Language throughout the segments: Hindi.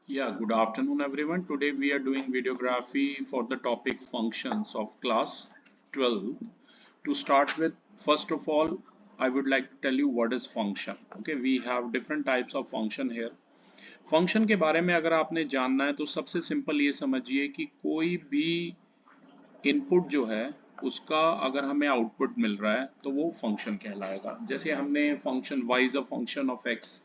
Yeah, good afternoon everyone. Today we are doing videography for the topic functions of class 12. To start with, first of all, I would like to tell you what is function. Okay, we have different types of function here. Function के बारे में अगर आपने जानना है तो सबसे सिंपल ये समझिए कि कोई भी इनपुट जो है उसका अगर हमें आउटपुट मिल रहा है तो वो फंक्शन कहलाएगा। जैसे हमने function y is a function of x,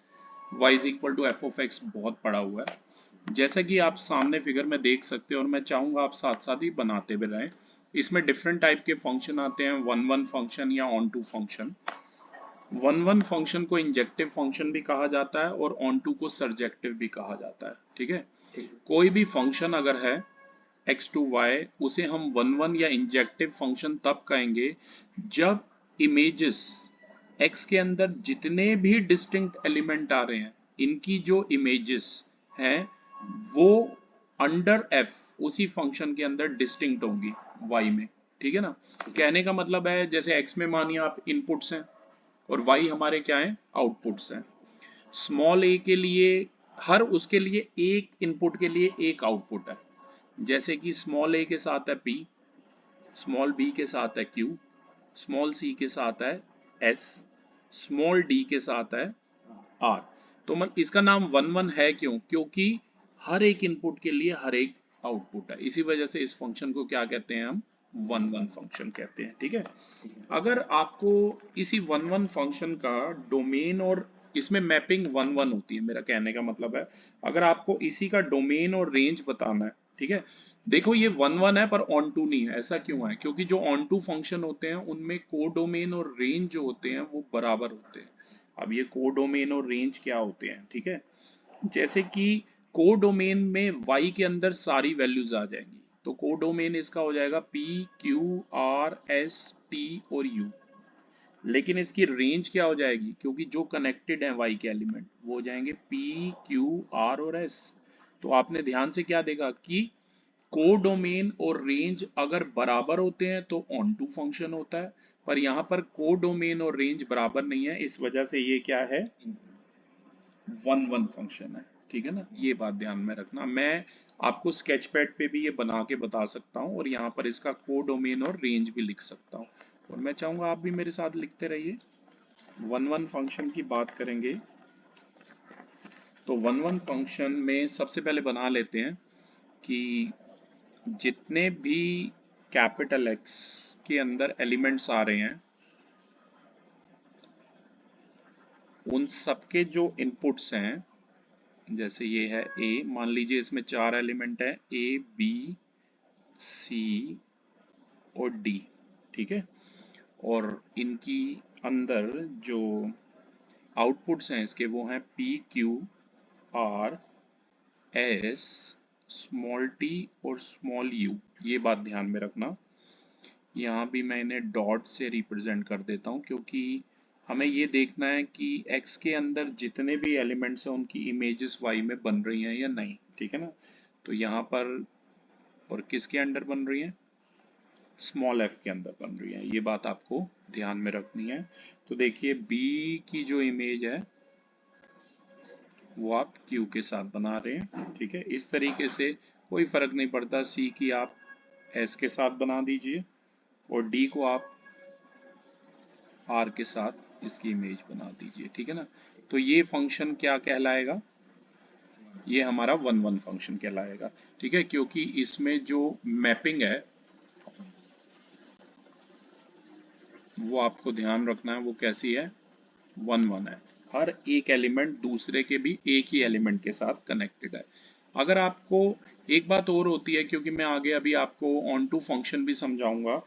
y is equal to F of X बहुत पढ़ा हुआ है। जैसा कि आप सामने फिगर में देख सकते हो और मैं चाहूंगा आप साथ साथ ही बनाते भी रहें। इसमें डिफरेंट टाइप के फंक्शन आते हैं, वन वन फंक्शन या onto function. One one function को इंजेक्टिव फंक्शन भी कहा जाता है और ऑन टू को सरजेक्टिव भी कहा जाता है। ठीक है, कोई भी फंक्शन अगर है एक्स टू वाई, उसे हम वन वन या इंजेक्टिव फंक्शन तब कहेंगे जब इमेजेस एक्स के अंदर जितने भी डिस्टिंक्ट एलिमेंट आ रहे हैं, इनकी जो इमेजेस हैं वो अंडर एफ उसी फंक्शन के अंदर डिस्टिंक्ट होंगी वाई में। ठीक है ना, कहने का मतलब है जैसे एक्स में मानिए आप इनपुट्स हैं और वाई हमारे क्या है, आउटपुट्स हैं। स्मॉल ए के लिए हर उसके लिए एक इनपुट के लिए एक आउटपुट है। जैसे कि स्मॉल ए के साथ है पी, स्मॉल बी के साथ है क्यू, स्मॉल सी के साथ है एस, स्मॉल डी के साथ है आर। तो इसका नाम वन वन है क्यों? क्योंकि हर एक इनपुट के लिए हर एक आउटपुट है। इसी वजह से इस फंक्शन को क्या कहते हैं, हम वन वन फंक्शन कहते हैं। ठीक है, अगर आपको इसी वन वन फंक्शन का डोमेन और इसमें मैपिंग वन वन होती है, मेरा कहने का मतलब है अगर आपको इसी का डोमेन और रेंज बताना है। ठीक है, देखो ये वन वन है पर ऑन टू नहीं है। ऐसा क्यों है? क्योंकि जो ऑन टू फंक्शन होते हैं उनमें कोडोमेन और रेंज जो होते हैं वो बराबर होते हैं। अब ये कोडोमेन और रेंज क्या होते हैं? ठीक है, जैसे कि कोडोमेन में y के अंदर सारी वैल्यूज आ जाएंगी, तो कोडोमेन इसका हो जाएगा p q r s t और u। लेकिन इसकी रेंज क्या हो जाएगी? क्योंकि जो कनेक्टेड है y के एलिमेंट वो हो जाएंगे p q r और s। तो आपने ध्यान से क्या देखा कि कोडोमेन और रेंज अगर बराबर होते हैं तो ऑन टू फंक्शन होता है, पर यहाँ पर कोडोमेन और रेंज बराबर नहीं है, इस वजह से ये क्या है, वन वन फंक्शन है। ठीक है ना, ये बात ध्यान में रखना। मैं आपको स्केच पैड पे भी ये बना के बता सकता हूँ और यहाँ पर इसका कोडोमेन और रेंज भी लिख सकता हूँ, और मैं चाहूंगा आप भी मेरे साथ लिखते रहिए। वन वन फंक्शन की बात करेंगे तो वन वन फंक्शन में सबसे पहले बना लेते हैं कि जितने भी कैपिटल एक्स के अंदर एलिमेंट्स आ रहे हैं उन सबके जो इनपुट्स हैं, जैसे ये है ए, मान लीजिए इसमें चार एलिमेंट है ए बी सी और डी। ठीक है, और इनकी अंदर जो आउटपुट्स हैं इसके वो हैं P Q R S, small T और स्मॉल यू। ये बात ध्यान में रखना। यहाँ भी मैं इन्हें डॉट से रिप्रेजेंट कर देता हूँ क्योंकि हमें ये देखना है कि x के अंदर जितने भी एलिमेंट्स हैं उनकी इमेजेस y में बन रही हैं या नहीं। ठीक है ना, तो यहाँ पर और किसके अंडर बन रही हैं, स्मॉल f के अंदर बन रही है। ये बात आपको ध्यान में रखनी है। तो देखिए b की जो इमेज है वो आप q के साथ बना रहे हैं। ठीक है, इस तरीके से कोई फर्क नहीं पड़ता, c की आप s के साथ बना दीजिए और d को आप r के साथ इसकी इमेज बना दीजिए। ठीक है ना, तो ये फंक्शन क्या कहलाएगा, ये हमारा वन वन फंक्शन कहलाएगा। ठीक है, क्योंकि इसमें जो मैपिंग है वो आपको ध्यान रखना है, वो कैसी है, वन वन है। हर एक एलिमेंट दूसरे के भी एक ही एलिमेंट के साथ कनेक्टेड है। अगर आपको एक बात और होती है, क्योंकि मैं आगे अभी आपको ऑन टू फंक्शन भी समझाऊंगा,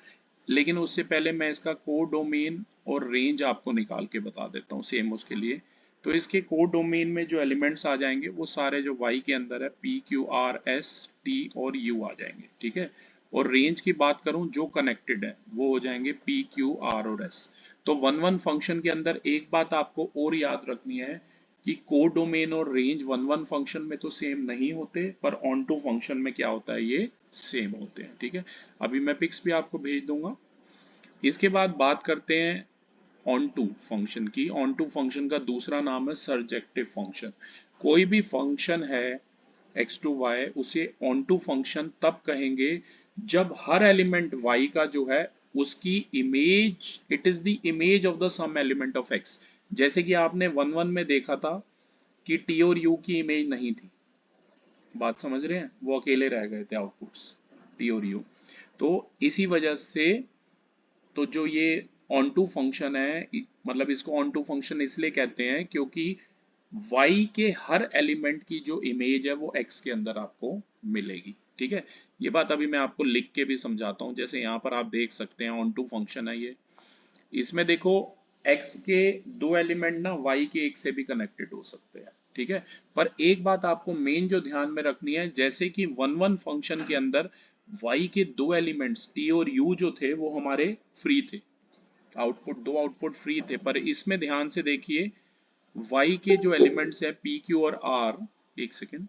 लेकिन उससे पहले मैं इसका कोडोमेन और रेंज आपको निकाल के बता देता हूँ सेम उसके लिए। तो इसके कोडोमेन में जो एलिमेंट्स आ जाएंगे वो सारे जो y के अंदर है p q r s t और u आ जाएंगे। ठीक है, और रेंज की बात करूं जो कनेक्टेड है वो हो जाएंगे p q r और s। तो वन वन फंक्शन के अंदर एक बात आपको और याद रखनी है कि कोडोमेन और रेंज वन वन फंक्शन में तो सेम नहीं होते, पर ऑन टू फंक्शन में क्या होता है, ये सेम होते हैं। ठीक है, अभी मैं पिक्स भी आपको भेज दूंगा। इसके बाद बात करते हैं ऑन टू फंक्शन की। ऑन टू फंक्शन का दूसरा नाम है सरजेक्टिव फंक्शन। कोई भी फंक्शन है एक्स टू वाई, उसे ऑन टू फंक्शन तब कहेंगे जब हर एलिमेंट y का जो है उसकी image, it is the image of the some element of x। जैसे कि आपने 1 1 में देखा था कि t और u की इमेज नहीं थी, बात समझ रहे हैं, वो अकेले रह गए थे आउटपुट्स t और u। तो इसी वजह से तो जो ये ऑन टू फंक्शन है, मतलब इसको ऑन टू फंक्शन इसलिए कहते हैं क्योंकि y के हर एलिमेंट की जो इमेज है वो x के अंदर आपको मिलेगी। ठीक है, ये बात अभी मैं आपको लिख के भी समझाता हूं। जैसे यहाँ पर आप देख सकते हैं ऑन टू फंक्शन है ये, इसमें देखो x के दो एलिमेंट ना y के एक से भी कनेक्टेड हो सकते हैं। ठीक है, पर एक बात आपको मेन जो ध्यान में रखनी है, जैसे कि 1 1 फंक्शन के अंदर y के दो एलिमेंट्स t और u जो थे वो हमारे फ्री थे, आउटपुट दो आउटपुट फ्री थे। पर इसमें ध्यान से देखिए y के जो एलिमेंट्स है p q और r, एक सेकेंड,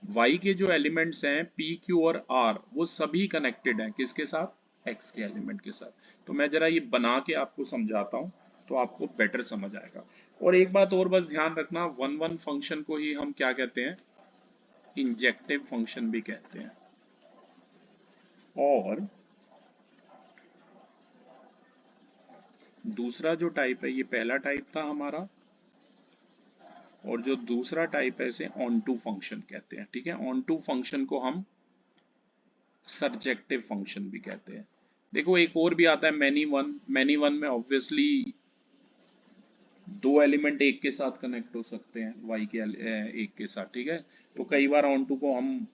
y के जो एलिमेंट्स हैं p q और r वो सभी कनेक्टेड हैं किसके साथ, x के एलिमेंट के साथ। तो मैं जरा ये बना के आपको समझाता हूं तो आपको बेटर समझ आएगा। और एक बात और बस ध्यान रखना, 1 1 फंक्शन को ही हम क्या कहते हैं, इंजेक्टिव फंक्शन भी कहते हैं। और दूसरा जो टाइप है, ये पहला टाइप था हमारा, और जो दूसरा टाइप है इसे ऑन टू फंक्शन कहते हैं। ठीक है, ऑन टू फंक्शन को हम सरजेक्टिव फंक्शन भी कहते हैं। देखो एक और भी आता है मैनी वन। मैनी वन में ऑब्वियसली दो एलिमेंट एक के साथ कनेक्ट हो सकते हैं, वाई के एक के साथ। ठीक है, तो कई बार ऑन टू को हम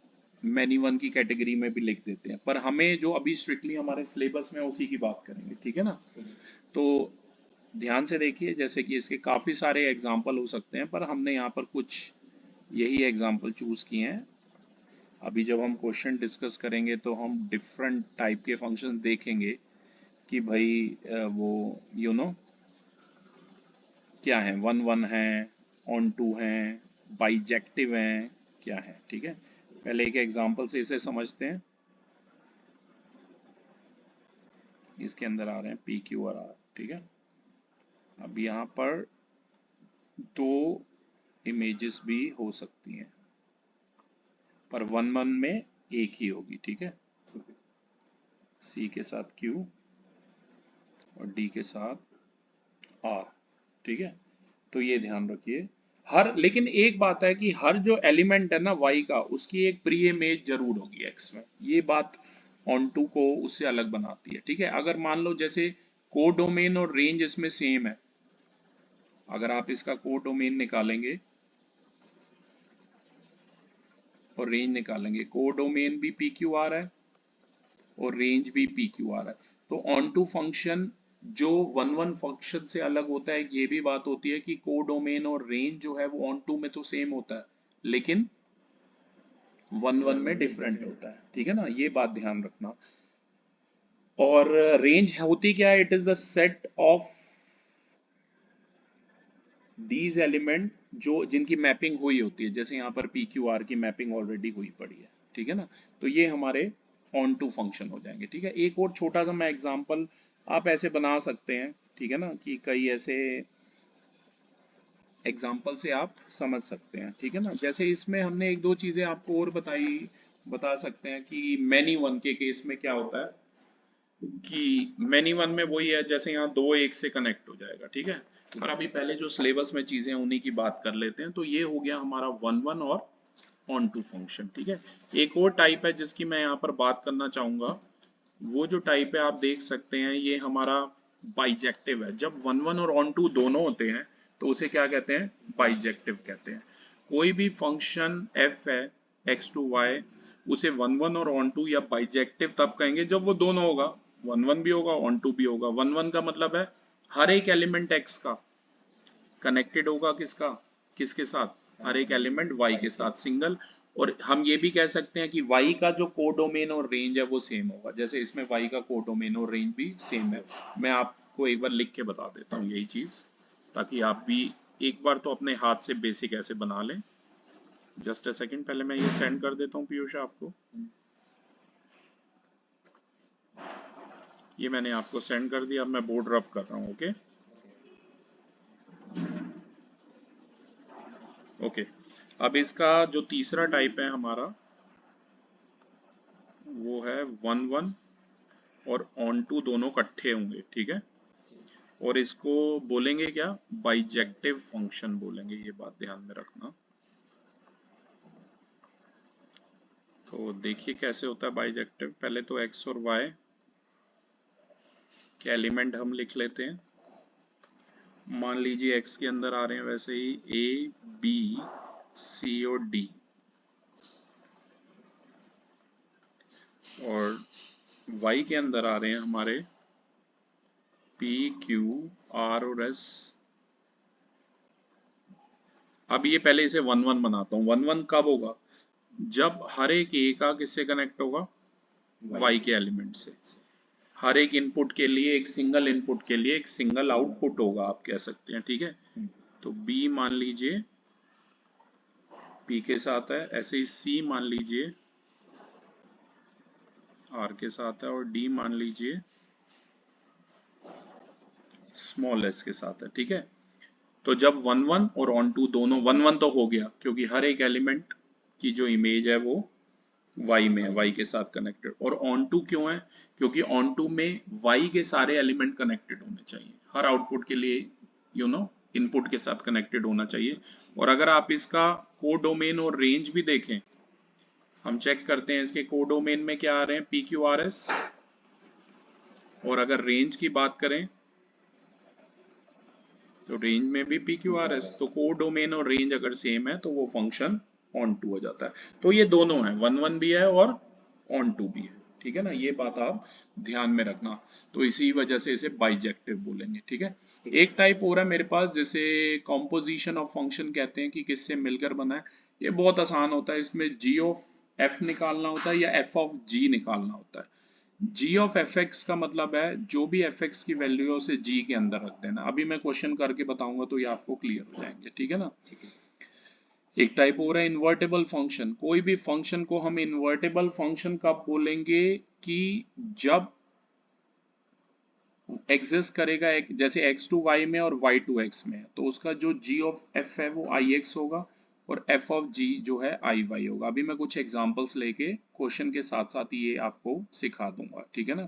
मैनी वन की कैटेगरी में भी लिख देते हैं, पर हमें जो अभी स्ट्रिक्टली हमारे सिलेबस में उसी की बात करेंगे। ठीक है ना, तो ध्यान से देखिए, जैसे कि इसके काफी सारे एग्जाम्पल हो सकते हैं, पर हमने यहाँ पर कुछ यही एग्जाम्पल चूज किए हैं। अभी जब हम क्वेश्चन डिस्कस करेंगे तो हम डिफरेंट टाइप के फंक्शन देखेंगे कि भाई वो क्या है, 1 1 है, ऑन टू है, बाइजेक्टिव है, क्या है। ठीक है, पहले एक एग्जांपल से इसे समझते हैं। इसके अंदर आ रहे हैं पी क्यू और आर। ठीक है, अब यहाँ पर दो इमेजेस भी हो सकती हैं, पर 1 1 में एक ही होगी। ठीक है, सी के साथ क्यू और डी के साथ आर। ठीक है, तो ये ध्यान रखिए हर, लेकिन एक बात है कि हर जो एलिमेंट है ना y का, उसकी एक प्री इमेज जरूर होगी x में। ये बात ऑन टू को उससे अलग बनाती है। ठीक है, अगर मान लो जैसे कोडोमेन और रेंज इसमें सेम है, अगर आप इसका कोडोमेन निकालेंगे और रेंज निकालेंगे, कोडोमेन भी पी क्यू आ रहा है और रेंज भी पी क्यू आ रहा है, तो ऑन टू फंक्शन जो 1 1 फंक्शन से अलग होता है, ये भी बात होती है कि कोडोमेन और रेंज जो है वो ऑन टू में तो सेम होता है, लेकिन 1 1 में डिफरेंट होता है। ठीक है ना, ये बात ध्यान रखना। और रेंज होती क्या है, it is the set of these element जो जिनकी मैपिंग हुई होती है, जैसे यहाँ पर पी क्यू आर की मैपिंग ऑलरेडी हुई पड़ी है। ठीक है ना, तो ये हमारे ऑन टू फंक्शन हो जाएंगे। ठीक है, एक और छोटा सा मैं एग्जांपल आप ऐसे बना सकते हैं। ठीक है ना, कि कई ऐसे एग्जाम्पल से आप समझ सकते हैं। ठीक है ना, जैसे इसमें हमने एक दो चीजें आपको और बता सकते हैं कि मैनी वन के केस में क्या होता है, कि मैनी वन में वही है, जैसे यहाँ दो एक से कनेक्ट हो जाएगा। ठीक है, पर अभी पहले जो सिलेबस में चीजें हैं उन्हीं की बात कर लेते हैं। तो ये हो गया हमारा 1 1 और ऑन टू फंक्शन। ठीक है, एक और टाइप है जिसकी मैं यहाँ पर बात करना चाहूंगा, वो जो टाइप है आप देख सकते हैं, ये हमारा बाइजेक्टिव है। जब 1 1 और ऑन टू दोनों होते हैं तो उसे क्या कहते हैं, बाइजेक्टिव कहते हैं। कोई भी फंक्शन f है x टू y, उसे 1 1 और ऑन टू या बाइजेक्टिव तब कहेंगे जब वो दोनों होगा, 1 1 भी होगा ऑन टू भी होगा। 1 1 का मतलब है हर एक एलिमेंट x का कनेक्टेड होगा किसका, किसके साथ, हर एक एलिमेंट y के साथ सिंगल। और हम ये भी कह सकते हैं कि y का जो कोडोमेन और रेंज है वो सेम होगा, जैसे इसमें y का कोडोमेन और रेंज भी सेम है। मैं आपको एक बार लिख के बता देता हूँ यही चीज, ताकि आप भी एक बार तो अपने हाथ से बेसिक ऐसे बना लें। जस्ट अ सेकंड, पहले मैं ये सेंड कर देता हूँ पीयूष आपको। ये मैंने आपको सेंड कर दिया, अब मैं बोर्ड रब कर रहा हूँ। ओके ओके, अब इसका जो तीसरा टाइप है हमारा वो है 1 1 और ऑन टू दोनों इकट्ठे होंगे, ठीक है। और इसको बोलेंगे क्या, बाइजेक्टिव फंक्शन बोलेंगे, ये बात ध्यान में रखना। तो देखिए कैसे होता है बाइजेक्टिव। पहले तो x और y के एलिमेंट हम लिख लेते हैं। मान लीजिए x के अंदर आ रहे हैं वैसे ही a, b, c और d, और y के अंदर आ रहे हैं हमारे p, q, r और s। अब ये पहले इसे 1 1 बनाता हूँ। 1 1 कब होगा, जब हर एक a का किससे कनेक्ट होगा, y के एलिमेंट से। हर एक इनपुट के लिए, एक सिंगल इनपुट के लिए एक सिंगल आउटपुट होगा, आप कह सकते हैं, ठीक है। तो b मान लीजिए p के साथ है, ऐसे ही c मान लीजिए r के साथ है, और d मान लीजिए स्मॉल s के साथ है, ठीक है। तो जब 1 1 और ऑन टू दोनों, 1 1 तो हो गया क्योंकि हर एक एलिमेंट की जो इमेज है वो y में है, y के साथ कनेक्टेड। और ऑन टू क्यों है, क्योंकि ऑन टू में y के सारे एलिमेंट कनेक्टेड होने चाहिए, हर आउटपुट के लिए इनपुट के साथ कनेक्टेड होना चाहिए। और अगर आप इसका कोडोमेन और रेंज भी देखें, हम चेक करते हैं इसके कोडोमेन में क्या आ रहे हैं, पी क्यू आर एस। और अगर रेंज की बात करें तो रेंज में भी पी क्यू आर एस। तो कोडोमेन और रेंज अगर सेम है तो वो फंक्शन ऑन टू हो जाता है। तो ये दोनों है, 1 1 भी है और ऑन टू भी है, ठीक है ना। ये बात आप ध्यान में रखना। तो इसी वजह से इसे बाइजेक्टिव बोलेंगे, ठीक है। एक टाइप और है मेरे पास, जैसे कॉम्पोजिशन ऑफ फंक्शन कहते हैं कि किससे मिलकर बना है। ये बहुत आसान होता है, इसमें जी ऑफ एफ निकालना होता है या एफ ऑफ जी निकालना होता है। जी ऑफ एफ एक्स का मतलब है जो भी एफ एक्स की वैल्यू है उसे जी के अंदर रख देना। अभी मैं क्वेश्चन करके बताऊंगा तो ये आपको क्लियर हो जाएंगे, ठीक है ना। एक टाइप और है इन्वर्टेबल फंक्शन। कोई भी फंक्शन को हम इन्वर्टेबल फंक्शन कब बोलेंगे, कि जब एग्जिस्ट करेगा एक, जैसे x टू y में और y टू x में, तो उसका जो g ऑफ f है वो ix होगा और f ऑफ g जो है iy होगा। अभी मैं कुछ एग्जांपल्स लेके क्वेश्चन के साथ साथ ये आपको सिखा दूंगा, ठीक है ना।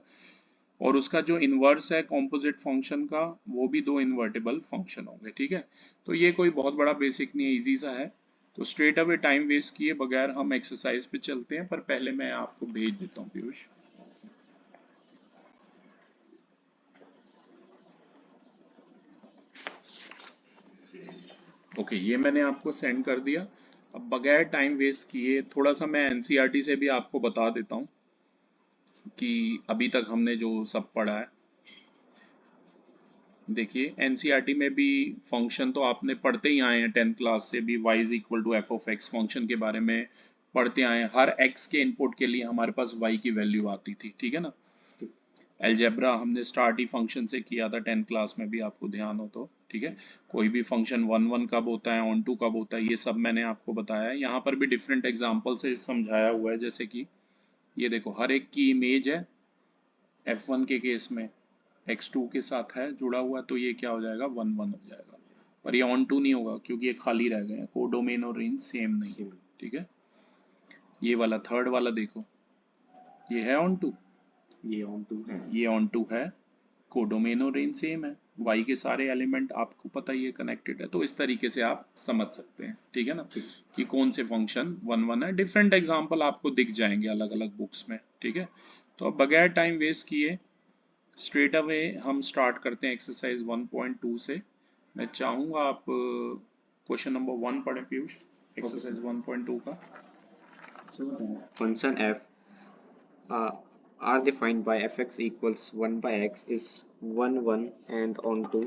और उसका जो इन्वर्स है कॉम्पोजिट फंक्शन का, वो भी दो इन्वर्टेबल फंक्शन होंगे, ठीक है। तो ये कोई बहुत बड़ा बेसिक नहीं है, इजी सा है। तो स्ट्रेट अवे टाइम वेस्ट किए बगैर हम एक्सरसाइज पे चलते हैं, पर पहले मैं आपको भेज देता हूँ पीयूष। ओके, ये मैंने आपको सेंड कर दिया। अब बगैर टाइम वेस्ट किए थोड़ा सा मैं एनसीईआरटी से भी आपको बता देता हूँ कि अभी तक हमने जो सब पढ़ा है। देखिए एनसीईआरटी में भी फंक्शन तो आपने पढ़ते ही आए हैं, 10th क्लास से भी y is equal to F of X function के बारे में पढ़ते आए हैं। हर x के इनपुट के लिए हमारे पास y की वैल्यू आती थी, ठीक है ना। अलजेब्रा हमने स्टार्ट ही फंक्शन से किया था 10th क्लास में भी, आपको ध्यान हो तो, ठीक है। कोई भी फंक्शन 1 1 कब होता है, ऑन टू कब होता है, ये सब मैंने आपको बताया है। यहाँ पर भी डिफरेंट एग्जाम्पल से समझाया हुआ है, जैसे कि ये देखो हर एक की इमेज है f1 के केस में x2 के साथ है जुड़ा हुआ, तो ये क्या हो जाएगा, 1 1 हो जाएगा। पर ये ऑन टू नहीं होगा क्योंकि ये खाली रह गए हैं, कोडोमेन और रेंज सेम नहीं है, ठीक है। ये वाला थर्ड वाला देखो, ये है ऑन टू, ये ऑन टू है, ये ऑन टू है, कोडोमेन और रेंज सेम है, y के सारे एलिमेंट आपको पता ही है कनेक्टेड है। तो इस तरीके से आप समझ सकते हैं, ठीक है ना, कि कौन से फंक्शन 1 1 है। डिफरेंट एग्जांपल आपको दिख जाएंगे अलग अलग बुक्स में, ठीक है। तो अब बगैर टाइम वेस्ट किए स्ट्रेट अवे हम स्टार्ट करते हैं एक्सरसाइज 1.2 से। मैं चाहूंगा आप क्वेश्चन नंबर 1 पढ़ें पीयूष, एक्सरसाइज 1.2 का। so that function f are defined by fx equals 1 by x is 1 1 and onto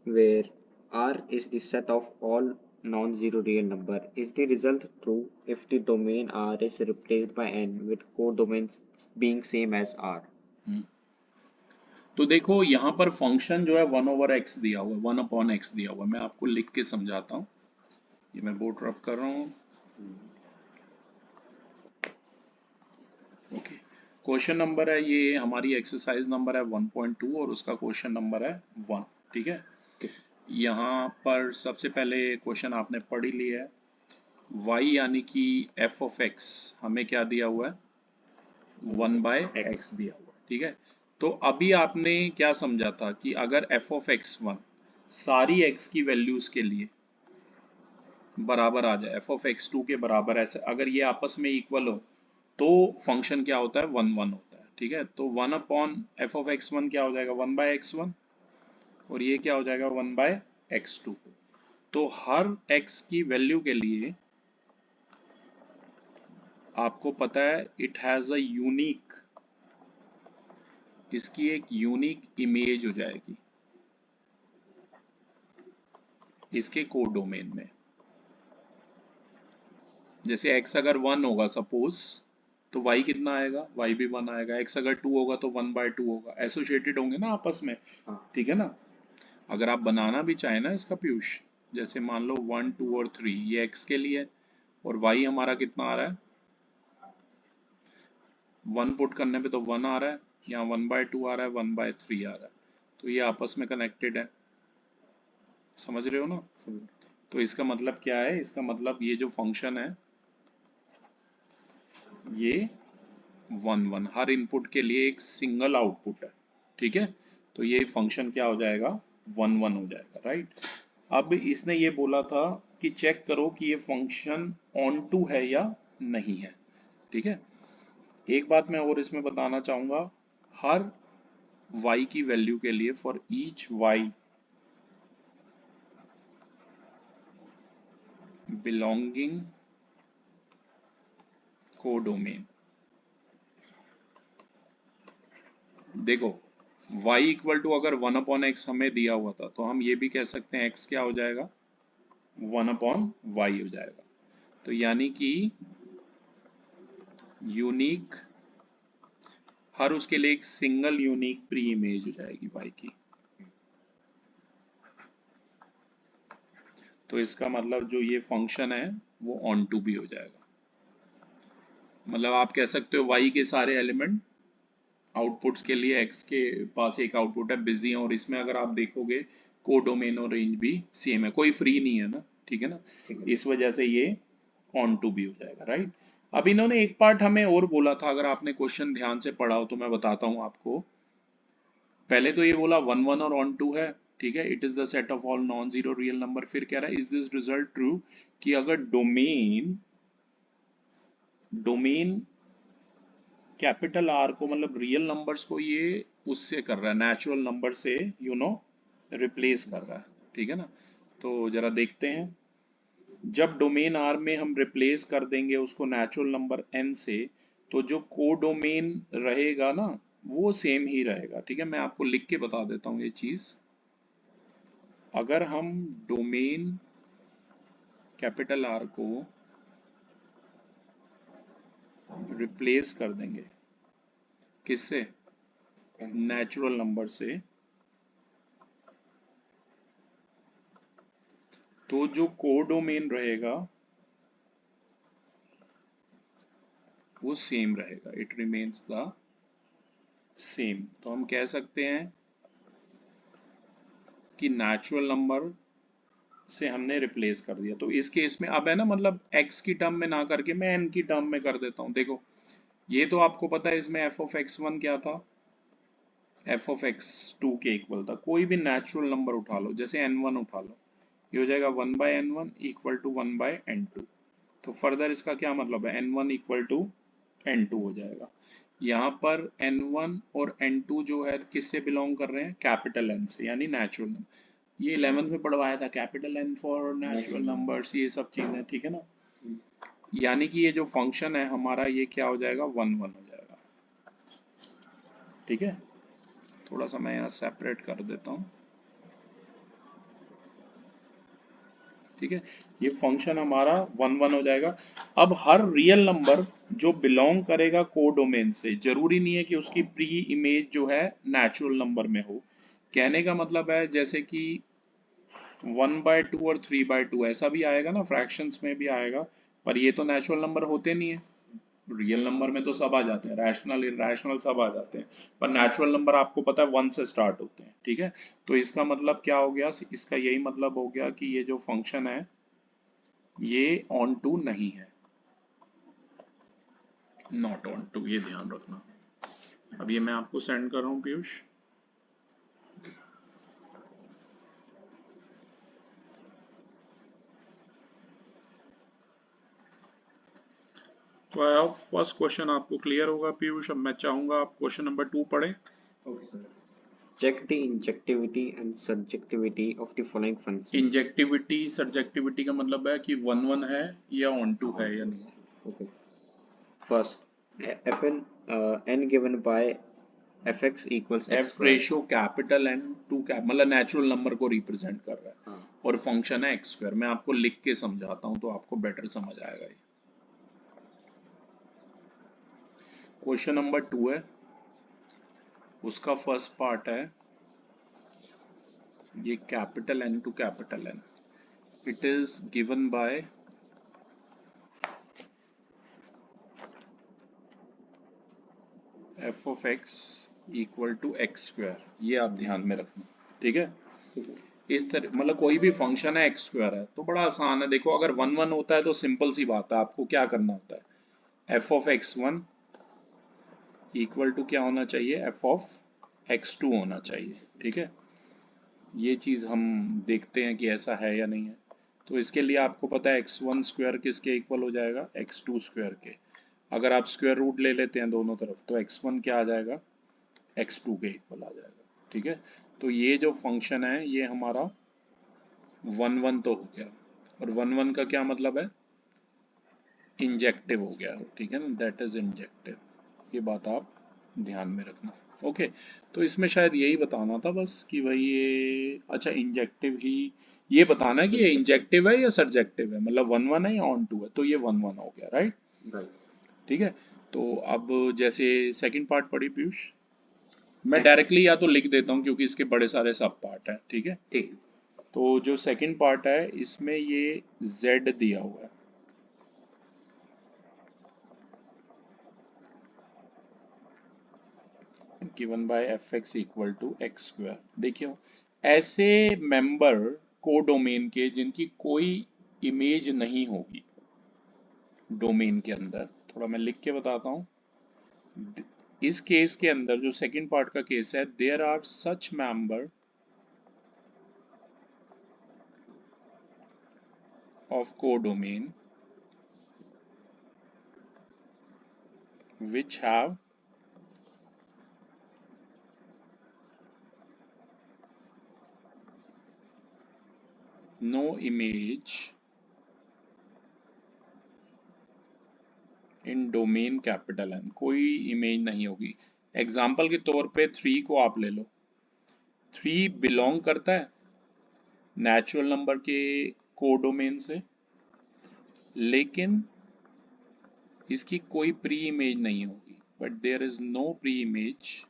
where r is the set of all non-zero real number. Is the result true if the domain r is replaced by n with codomains being same as r? तो देखो यहाँ पर फंक्शन जो है 1 ओवर एक्स दिया हुआ है, 1 अपॉन एक्स दिया हुआ है। मैं आपको लिख के समझाता हूँ, ये मैं बोर्ड रब कर रहा हूँ। ओके, क्वेश्चन नंबर है ये, हमारी एक्सरसाइज नंबर है 1.2 और उसका क्वेश्चन नंबर है 1, ठीक है। यहाँ पर सबसे पहले क्वेश्चन आपने पढ़ ही लिया है। y यानी कि f ऑफ x हमें क्या दिया हुआ है, 1/x दिया हुआ है, ठीक है। तो अभी आपने क्या समझा था कि अगर f ऑफ x1 सारी x की वैल्यूज के लिए बराबर आ जाए, f ऑफ x2 के बराबर, ऐसे अगर ये आपस में इक्वल हो तो फंक्शन क्या होता है, 1 1 होता है, ठीक है। तो 1/f ऑफ x1 क्या हो जाएगा, 1/x1, और ये क्या हो जाएगा, 1/x2। तो हर x की वैल्यू के लिए आपको पता है इट हैज अ यूनिक, इसकी एक यूनिक इमेज हो जाएगी इसके कोडोमेन में। जैसे x अगर 1 होगा सपोज, तो y कितना आएगा, y भी 1 आएगा। x अगर 2 होगा तो 1/2 होगा। एसोसिएटेड होंगे ना आपस में, हाँ। ठीक है ना। अगर आप बनाना भी चाहें ना इसका पीयूष, जैसे मान लो 1 2 और 3 ये x के लिए है, और y हमारा कितना आ रहा है, 1 पुट करने पे तो 1 आ रहा है, यहाँ 1/2 आ रहा है, 1/3 आ रहा है, तो ये आपस में कनेक्टेड है, समझ रहे हो ना। तो इसका मतलब क्या है, इसका मतलब ये जो फंक्शन है ये 1 1 हर इनपुट के लिए एक सिंगल आउटपुट है, ठीक है। तो ये फंक्शन क्या हो जाएगा, 1 1 हो जाएगा, राइट। अब इसने ये बोला था कि चेक करो कि ये फंक्शन ऑन टू है या नहीं है, ठीक है। एक बात मैं और इसमें बताना चाहूंगा, हर y की वैल्यू के लिए, for each y belonging codomain, देखो y इक्वल टू अगर 1/x हमें दिया हुआ था तो हम ये भी कह सकते हैं x क्या हो जाएगा, 1/y हो जाएगा। तो यानी कि यूनिक, हर उसके लिए एक सिंगल यूनिक प्री इमेज हो जाएगी y की। तो इसका मतलब जो ये फंक्शन है वो ऑन टू भी हो जाएगा। मतलब आप कह सकते हो y के सारे एलिमेंट आउटपुट्स के लिए x के पास एक आउटपुट है बिजी है, और इसमें अगर आप देखोगे कोडोमेन और रेंज भी सेम है, कोई फ्री नहीं है ना, ठीक है ना। इस वजह से ये ऑन टू भी हो जाएगा, राइट। अब इन्होंने एक पार्ट हमें और बोला था, अगर आपने क्वेश्चन ध्यान से पढ़ा हो तो मैं बताता हूं आपको। पहले तो ये बोला 1 1 और ऑन टू है, ठीक है। It is the set of all non zero real number. फिर कह रहा है इज दिस रिजल्ट ट्रू, कि अगर डोमेन डोमेन कैपिटल आर को, मतलब रियल नंबर्स को ये उससे कर रहा है, नेचुरल नंबर से रिप्लेस कर रहा है, ठीक है ना। तो जरा देखते हैं, जब डोमेन आर में हम रिप्लेस कर देंगे उसको नेचुरल नंबर एन से, तो जो कोडोमेन रहेगा ना वो सेम ही रहेगा, ठीक है। मैं आपको लिख के बता देता हूँ ये चीज। अगर हम डोमेन कैपिटल आर को रिप्लेस कर देंगे किससे, नेचुरल नंबर से, तो जो कोडोमेन रहेगा वो सेम रहेगा, इट रिमेन्स द सेम। तो हम कह सकते हैं कि नेचुरल नंबर से हमने रिप्लेस कर दिया। तो इस केस में अब है ना, मतलब x की टर्म में ना करके मैं n की टर्म में कर देता हूं। देखो ये तो आपको पता है इसमें f ऑफ x1 क्या था, f ऑफ x2 के इक्वल था। कोई भी नेचुरल नंबर उठा लो, जैसे n1 उठा लो, ये हो जाएगा 1/n1 इक्वल टू 1/n2। तो फर्दर इसका क्या मतलब है, n1 इक्वल टू n2 हो जाएगा। यहाँ पर n1 और n2 जो है किससे बिलोंग कर रहे हैं, कैपिटल N से, यानी नेचुरल नंबर। ये 11th में पढ़वाया था, capital N for natural numbers, ये सब चीजें, ठीक है ना। यानी कि ये जो फंक्शन है हमारा ये क्या हो जाएगा, 1 1 हो जाएगा, ठीक है। थोड़ा सा मैं यहाँ सेपरेट कर देता हूँ, ठीक है। ये फंक्शन हमारा 1 1 हो जाएगा। अब हर रियल नंबर जो बिलोंग करेगा कोडोमेन से, जरूरी नहीं है कि उसकी प्री इमेज जो है नेचुरल नंबर में हो। कहने का मतलब है जैसे कि 1/2 और 3/2 ऐसा भी आएगा ना, फ्रैक्शंस में भी आएगा, पर ये तो नेचुरल नंबर होते नहीं है। रियल नंबर में तो सब आ जाते हैं, रैशनल इरैशनल सब आ जाते हैं, पर नेचुरल नंबर आपको पता है 1 से स्टार्ट होते हैं, ठीक है। तो इसका मतलब क्या हो गया, इसका यही मतलब हो गया कि ये जो फंक्शन है ये ऑन टू नहीं है, नॉट ऑन टू, ये ध्यान रखना। अब ये मैं आपको सेंड कर रहा हूं पीयूष। तो आई होप फर्स्ट क्वेश्चन आपको क्लियर होगा पीयूष। अब मैं चाहूंगा आप क्वेश्चन नंबर 2 पढ़ें। Okay sir. Check the injectivity and surjectivity of the following functions. Injectivity subjectivity का मतलब है कि 1 1 है या ऑन टू है या नहीं। Okay. First, fn n given by fx equals x F ratio capital N to मतलब नेचुरल नंबर को रिप्रेजेंट कर रहा है। हाँ। और फंक्शन है एक्स स्क्वायर। मैं आपको लिख के समझाता हूं तो आपको बेटर समझ आएगा ये। क्वेश्चन नंबर 2 है, उसका फर्स्ट पार्ट है ये capital N to capital N, it is given by F of X equal to X square. ये आप ध्यान में रखना, ठीक है। इस तरह मतलब कोई भी फंक्शन है एक्स स्क्वायर है तो बड़ा आसान है। देखो अगर 1 1 होता है तो सिंपल सी बात है, आपको क्या करना होता है, F of X 1 equal to क्या होना चाहिए, एफ ऑफ एक्स 2 होना चाहिए, ठीक है। ये चीज हम देखते हैं कि ऐसा है या नहीं है। तो इसके लिए आपको पता है x1 स्क्वायर किसके इक्वल हो जाएगा, x2 स्क्वायर के। अगर आप स्क्वायर रूट ले लेते हैं दोनों तरफ तो x1 क्या आ जाएगा, x2 के इक्वल आ जाएगा, ठीक है। तो ये जो फंक्शन है ये हमारा 1 1 तो हो गया, और 1 1 का क्या मतलब है, इंजेक्टिव हो गया, ठीक है ना, दैट इज इंजेक्टिव। ये बात आप ध्यान में रखना। ओके तो इसमें शायद यही बताना था बस कि भाई ये अच्छा इंजेक्टिव ही, ये बताना है कि ये इंजेक्टिव है या सब्जेक्टिव है, मतलब 1 1 है या ऑन टू है। तो ये 1 1 हो गया, राइट, ठीक है। तो अब जैसे सेकंड पार्ट पढ़ी पीयूष, मैं डायरेक्टली या तो लिख देता हूँ क्योंकि इसके बड़े सारे सब पार्ट हैं, ठीक है। ठीक। तो जो सेकंड पार्ट है इसमें ये z दिया हुआ है, given by F X equal to X square. देखियो ऐसे मेंबर कोडोमेन के जिनकी कोई इमेज नहीं होगी डोमेन के अंदर, थोड़ा मैं लिख के बताता हूं। इस केस के अंदर जो सेकंड पार्ट का केस है, there are such member of codomain which have no image in domain capital N, कोई इमेज नहीं होगी। एग्जाम्पल के तौर पे 3 को आप ले लो, 3 बिलोंग करता है नेचुरल नंबर के कोडोमेन से, लेकिन इसकी कोई प्री इमेज नहीं होगी, but there is no preimage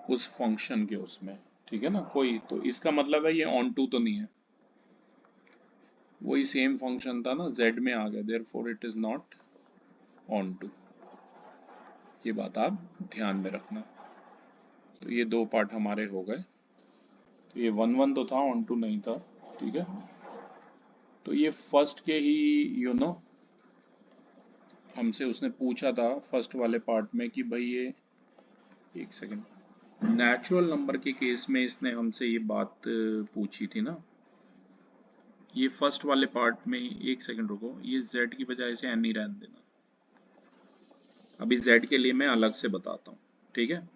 उस फंक्शन के उसमें, ठीक है ना कोई। तो इसका मतलब है ये ऑन टू तो नहीं है, वही सेम फंक्शन था ना, z में आ गया, therefore it is not onto. ये बात आप ध्यान में रखना। तो ये दो पार्ट हमारे हो गए। तो ये 1 1 तो था, ऑन टू नहीं था, ठीक है। तो ये फर्स्ट के ही हमसे उसने पूछा था फर्स्ट वाले पार्ट में कि भाई ये, एक सेकंड, नेचुरल नंबर के केस में इसने हमसे ये बात पूछी थी ना, ये फर्स्ट वाले पार्ट में ही। एक सेकंड रुको, ये z की बजाय से n ही रहने देना, अभी z के लिए मैं अलग से बताता हूँ, ठीक है।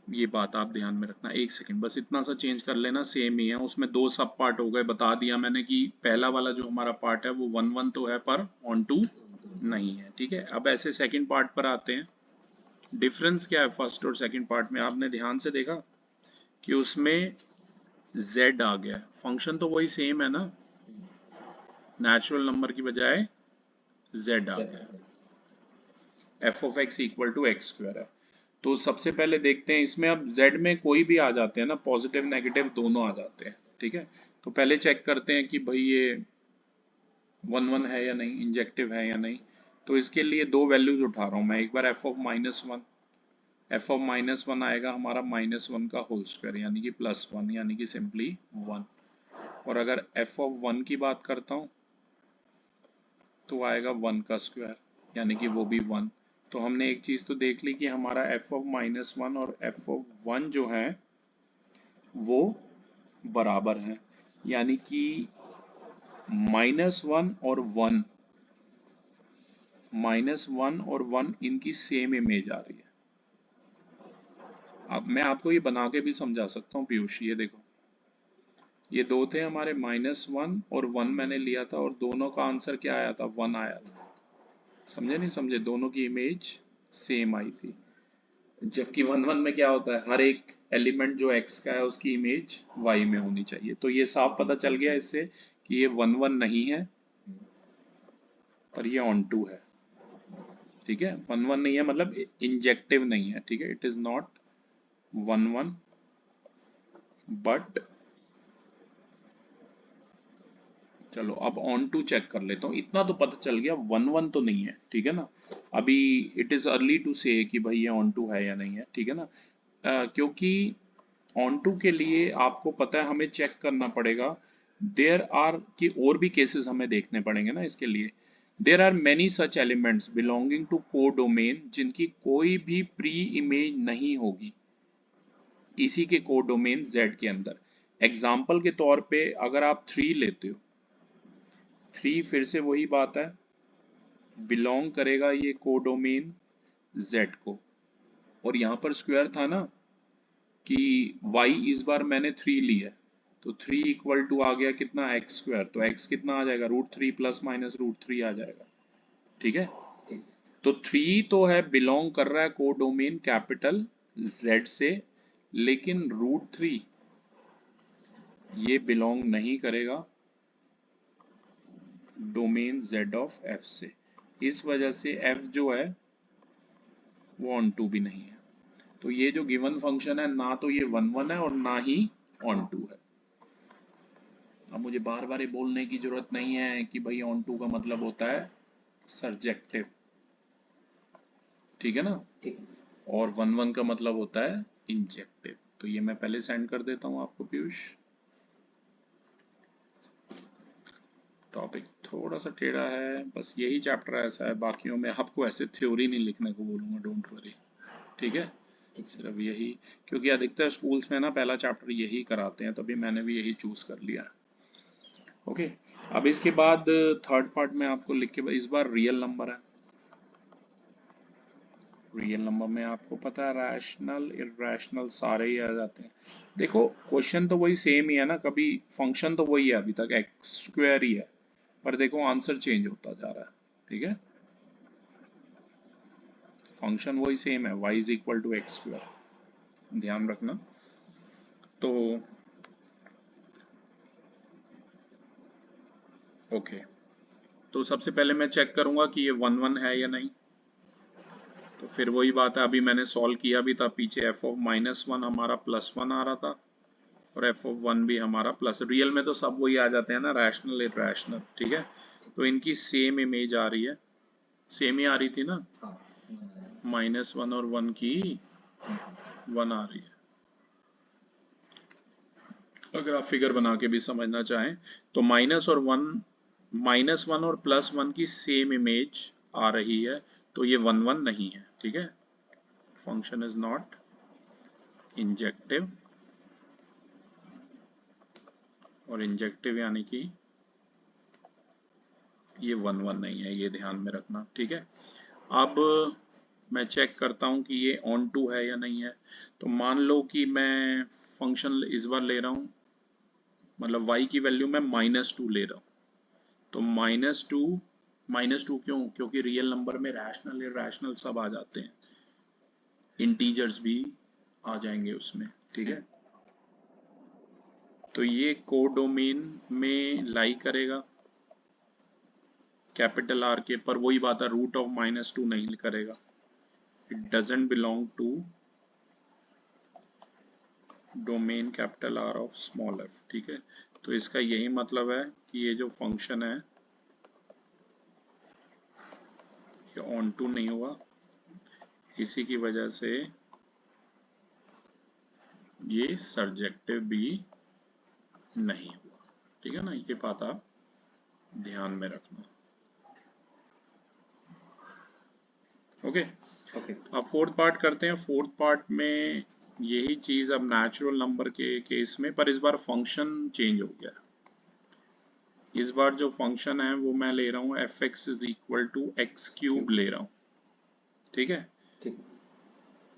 ये बात आप ध्यान में रखना, एक सेकंड बस इतना सा चेंज कर लेना, सेम ही है। उसमें दो सब पार्ट हो गए, बता दिया मैंने कि पहला वाला जो हमारा पार्ट है वो 1 1 तो है पर ऑन टू नहीं है, ठीक है। अब ऐसे सेकंड पार्ट पर आते हैं। डिफरेंस क्या है फर्स्ट और सेकंड पार्ट में, आपने ध्यान से देखा कि उसमें z आ गया, फंक्शन तो वही सेम है ना, नेचुरल नंबर की बजाय z आ गया, F of X equal to X square है। तो सबसे पहले देखते हैं इसमें, अब z में कोई भी आ जाते हैं ना, पॉजिटिव नेगेटिव दोनों आ जाते हैं, ठीक है। तो पहले चेक करते हैं कि भाई ये 1 1 है या नहीं, इंजेक्टिव है या नहीं। तो इसके लिए दो वैल्यूज उठा रहा हूँ मैं, एक बार F of minus one, F of minus one आएगा हमारा माइनस वन का होल स्क्वायर यानी कि प्लस वन यानी कि सिंपली वन। और अगर एफ ऑफ वन की बात करता हूँ तो आएगा वन का स्क्वायर यानी कि वो भी वन। तो हमने एक चीज तो देख ली कि हमारा एफ ऑफ माइनस वन और एफ ऑफ वन जो है वो बराबर है, यानी कि माइनस वन और वन, माइनस वन और वन इनकी सेम इमेज आ रही है। अब मैं आपको ये बना के भी समझा सकता हूँ पीयूष, ये देखो, ये दो थे हमारे माइनस वन और वन मैंने लिया था और दोनों का आंसर क्या आया था, वन आया था। समझे नहीं समझे, दोनों की इमेज सेम आई थी। जबकि वन वन में क्या होता है, हर एक एलिमेंट जो एक्स का है उसकी इमेज वाई में होनी चाहिए। तो ये साफ पता चल गया इससे कि ये वन वन नहीं है पर ये ऑन टू है। ठीक है, वन वन नहीं है मतलब इंजेक्टिव नहीं है। ठीक है, it is not one one but, चलो अब ऑन टू चेक कर लेता हूँ। इतना तो पता चल गया वन वन तो नहीं है। ठीक है ना, अभी इट इज अर्ली टू से कि भाई ये ऑन टू है या नहीं है। ठीक है ना, क्योंकि ऑन टू के लिए आपको पता है हमें चेक करना पड़ेगा, देयर आर की और भी केसेस हमें देखने पड़ेंगे ना इसके लिए। There are many such elements belonging to codomain जिनकी कोई भी प्री इमेज नहीं होगी इसी के कोडोमेन Z के अंदर। एग्जाम्पल के तौर पे अगर आप थ्री लेते हो, थ्री फिर से वही बात है, बिलोंग करेगा ये कोडोमेन Z को। और यहां पर स्क्वायर था ना कि y इस बार मैंने थ्री ली है, तो थ्री इक्वल टू आ गया कितना, एक्स स्क्वायर। तो x कितना आ जाएगा, root three plus minus root three आ जाएगा। ठीक है, तो थ्री तो है बिलोंग कर रहा है कोडोमेन कैपिटल Z से, लेकिन रूट थ्री ये बिलोंग नहीं करेगा डोमेन Z ऑफ F से। इस वजह से F जो है वो ऑन टू भी नहीं है। तो ये जो गिवन फंक्शन है ना तो ये वन वन है और ना ही ऑन टू है। अब मुझे बार बार ये बोलने की जरूरत नहीं है कि भाई ऑन टू का मतलब होता है सर्जेक्टिव। ठीक है ना, और वन वन का मतलब होता है इंजेक्टिव। तो ये मैं पहले सेंड कर देता हूं आपको पीयूष। टॉपिक थोड़ा सा टेढ़ा है, बस यही चैप्टर ऐसा है, बाकियों में आपको ऐसे थ्योरी नहीं लिखने को बोलूंगा, डोंट वरी। ठीक है, सिर्फ यही, क्योंकि अधिकतर स्कूल्स में ना पहला चैप्टर यही कराते हैं, तभी मैंने भी यही चूज कर लिया। ओके, अब इसके बाद थर्ड पार्ट में आपको लिख के, इस बार रियल नंबर है। रियल नंबर में आपको पता है रैशनल इरैशनल सारे ही आ जाते हैं। देखो क्वेश्चन तो वही सेम ही है ना, कभी फंक्शन तो वही है, अभी तक एक्स स्क्वायर ही है, पर देखो आंसर चेंज होता जा रहा है। ठीक है, फंक्शन वही सेम है, y is equal to X square, ध्यान रखना। तो ओके, तो सबसे पहले मैं चेक करूंगा कि ये वन वन है या नहीं। तो फिर वही बात है, अभी मैंने सॉल्व किया भी था, पीछे एफ ऑफ माइनस वन हमारा प्लस वन आ रहा था और एफ ऑफ वन भी हमारा प्लस। रियल में तो सब वही आ जाते हैं ना, रैशनल इरैशनल। ठीक है, तो इनकी सेम इमेज आ रही है, सेम ही आ रही थी ना, माइनस वन और वन की वन आ रही है। अगर आप फिगर बना के भी समझना चाहें तो माइनस वन और प्लस वन की सेम इमेज आ रही है, तो ये वन वन नहीं है। ठीक है, फंक्शन इज नॉट इंजेक्टिव, और इंजेक्टिव यानी कि ये वन वन नहीं है, ये ध्यान में रखना। ठीक है, अब मैं चेक करता हूं कि ये ऑन टू है या नहीं है। तो मान लो कि मैं फंक्शन इस बार ले रहा हूं, मतलब y की वैल्यू मैं माइनस टू ले रहा हूं, तो माइनस टू क्यों, क्योंकि रियल नंबर में रैशनल इरैशनल सब आ जाते हैं, इंटीजर्स भी आ जाएंगे उसमें। ठीक है, तो ये कोडोमेन में लाई करेगा कैपिटल आर के, पर वही बात है रूट ऑफ माइनस टू नहीं करेगा, it doesn't belong to domain capital R of small F. ठीक है, तो इसका यही मतलब है कि ये जो फंक्शन है कि ऑन टू नहीं हुआ, इसी की वजह से ये सर्जेक्टिव भी नहीं हुआ। ठीक है ना, ये बात आप ध्यान में रखना। ओके ओके अब फोर्थ पार्ट करते हैं। फोर्थ पार्ट में यही चीज अब नेचुरल नंबर के केस में, पर इस बार फंक्शन चेंज हो गया। इस बार जो फंक्शन है वो मैं ले रहा हूँ F X is equal to X cube ले रहा हूँ। ठीक है, ठीक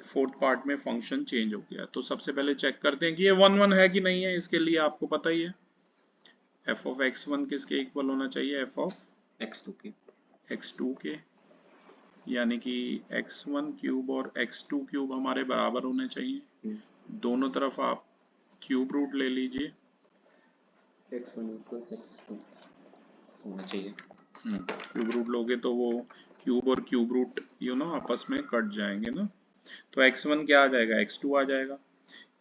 फोर्थ पार्ट में फंक्शन चेंज हो गया। तो सबसे पहले चेक करते हैं कि ये 1 1 है कि नहीं है। इसके लिए आपको पता ही है एफ ऑफ x1 किसके इक्वल होना चाहिए, एफ ऑफ x2 के x2 के, यानी कि x1 क्यूब और x2 क्यूब हमारे बराबर होने चाहिए। दोनों तरफ आप क्यूब रूट ले लीजिए। x1 इक्वल्स x2 होना चाहिए। क्यूब रूट लोगे तो वो क्यूब और क्यूब रूट आपस में कट जाएंगे ना, तो x1 क्या आ जाएगा, x2 आ जाएगा।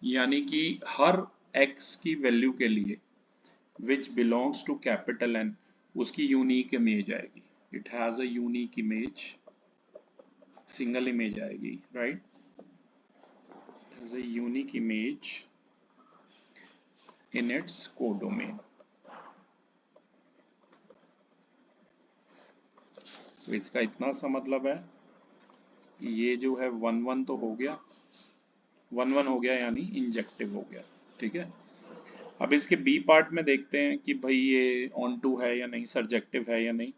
यानी कि हर x की वैल्यू के लिए which belongs to capital N उसकी यूनिक इमेज आएगी। It has a unique image, single image आएगी, right, has a unique image in its codomain. तो इसका इतना सा मतलब है कि ये जो है 1 1 तो हो गया, 1 1 हो गया यानी इंजेक्टिव हो गया। ठीक है, अब इसके बी पार्ट में देखते हैं कि भाई ये ऑन टू है या नहीं, सर्जेक्टिव है या नहीं।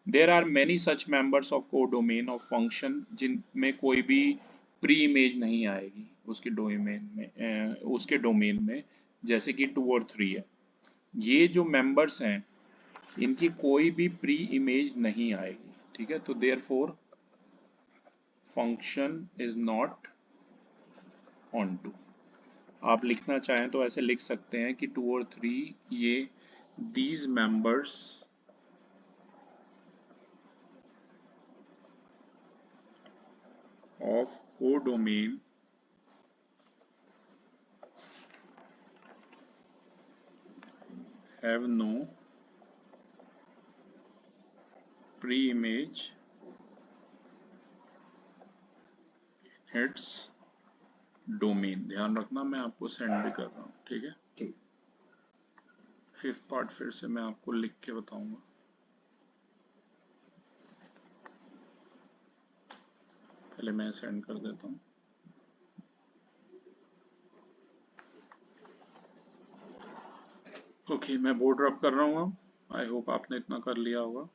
There are many such members of codomain of function जिनमें कोई भी प्री इमेज नहीं आएगी उसके डोमेन में, जैसे कि 2 और 3 है। ये जो मेंबर्स हैं इनकी कोई भी प्री इमेज नहीं आएगी। ठीक है, तो therefore function is not onto. आप लिखना चाहें तो ऐसे लिख सकते हैं कि 2 और 3 ये these members of codomain have no pre-image its domain. ध्यान रखना, मैं आपको सेंड भी कर रहा हूँ। ठीक है, ठीक फिफ्थ पार्ट फिर से मैं आपको लिख के बताऊंगा। पहले मैं सेंड कर देता हूँ। ओके मैं बोर्ड रब कर रहा हूँ अब। आई होप आपने इतना कर लिया होगा।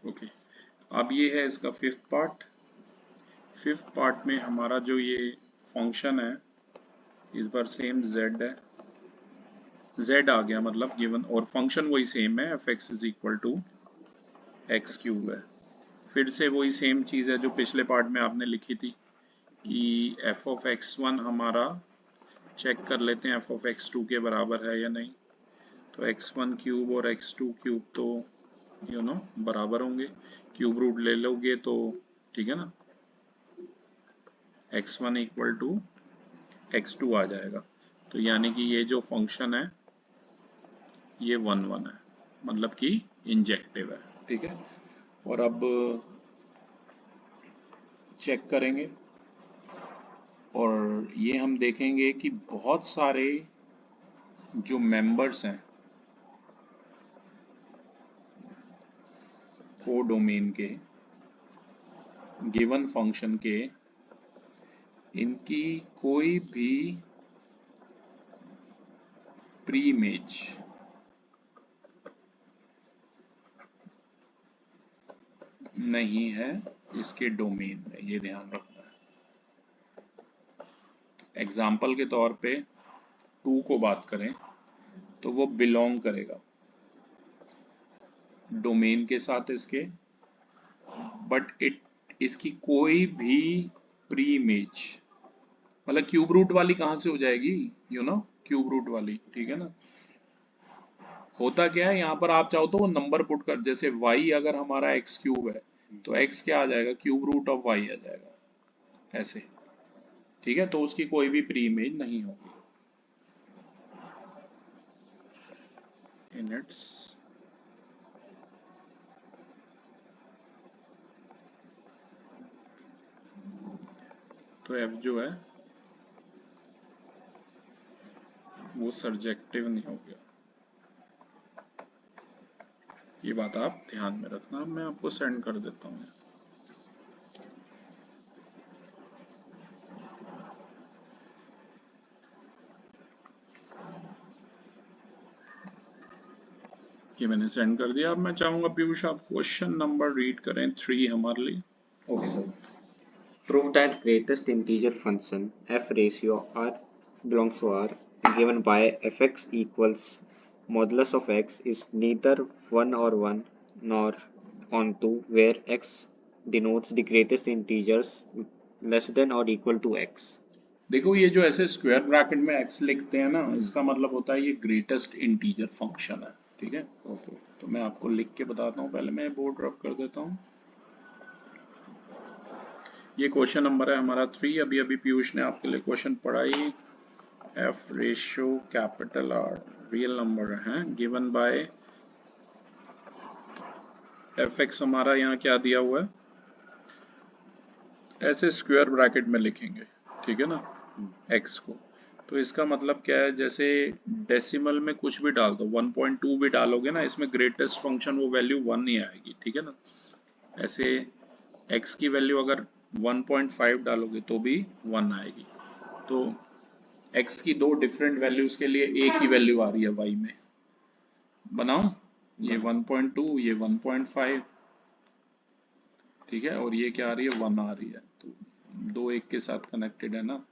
ओके अब ये है इसका फिफ्थ पार्ट। फिफ्थ पार्ट में हमारा जो ये फंक्शन है इस बार सेम z है, z आ गया मतलब गिवन, और फंक्शन वही सेम है F X is equal to X cube है। फिर से वही सेम चीज़ है जो पिछले पार्ट में आपने लिखी थी कि एफ ऑफ x1 हमारा चेक कर लेते हैं एफ ऑफ x2 के बराबर है या नहीं। तो x1 क्यूब और x2 क्यूब तो बराबर होंगे, क्यूब रूट ले लोगे तो ठीक है ना, x1 इक्वल टू x2 आ जाएगा। तो यानी कि ये जो फंक्शन है ये 1 1 है, मतलब कि इंजेक्टिव है। ठीक है, और अब चेक करेंगे और ये हम देखेंगे कि बहुत सारे जो मेंबर्स हैं कोडोमेन के गिवन फंक्शन के, इनकी कोई भी प्री इमेज नहीं है इसके डोमेन में, ये ध्यान रखना है। एग्जाम्पल के तौर पे 2 को बात करें तो वो बिलोंग करेगा डोमेन के साथ इसके, बट इसकी कोई भी प्री इमेज, मतलब क्यूब रूट वाली कहाँ से हो जाएगी, क्यूब रूट वाली। ठीक है ना, होता क्या है यहाँ पर आप चाहो तो वो नंबर पुट कर, जैसे y अगर हमारा x क्यूब है तो x क्या आ जाएगा, क्यूब रूट ऑफ y आ जाएगा ऐसे। ठीक है, तो उसकी कोई भी प्री इमेज नहीं होगी इन इट्स तो f जो है वो सर्जेक्टिव नहीं हो गया। ये बात आप ध्यान में रखना। अब मैं आपको सेंड कर देता हूँ। ये मैंने सेंड कर दिया। अब मैं चाहूंगा पीयूष आप क्वेश्चन नंबर रीड करें 3 हमारे लिए। Okay, sir. Prove that greatest integer function f ratio r belongs to r given by fx equals modulus of x is neither 1 or 1 nor onto where x denotes the greatest integers less than or equal to x. देखो ये जो ऐसे स्क्वायर ब्रैकेट में x लिखते हैं ना, इसका मतलब होता है ये ग्रेटेस्ट इंटीजर फंक्शन है। ठीक है, Okay. तो मैं आपको लिख के बताता हूँ। पहले मैं बोर्ड ड्रॉप कर देता हूँ। ये क्वेश्चन नंबर है हमारा 3। अभी अभी पीयूष ने आपके लिए क्वेश्चन पढ़ाई। F ratio capital R real number है गिवन बाय एफ एक्स हमारा यहाँ क्या दिया हुआ है, ऐसे स्क्वायर ब्रैकेट में लिखेंगे। ठीक है ना, x को। तो इसका मतलब क्या है, जैसे डेसिमल में कुछ भी डाल दो, 1.2 भी डालोगे ना, इसमें ग्रेटेस्ट फंक्शन वो वैल्यू 1 ही आएगी। ठीक है ना, ऐसे x की वैल्यू अगर 1.5 डालोगे तो भी 1 आएगी। तो x की दो डिफरेंट वैल्यूज के लिए एक ही वैल्यू आ रही है y में। बनाओ, ये 1.2, ये 1.5। ठीक है, और ये क्या आ रही है, 1 आ रही है। तो दो एक के साथ कनेक्टेड है ना,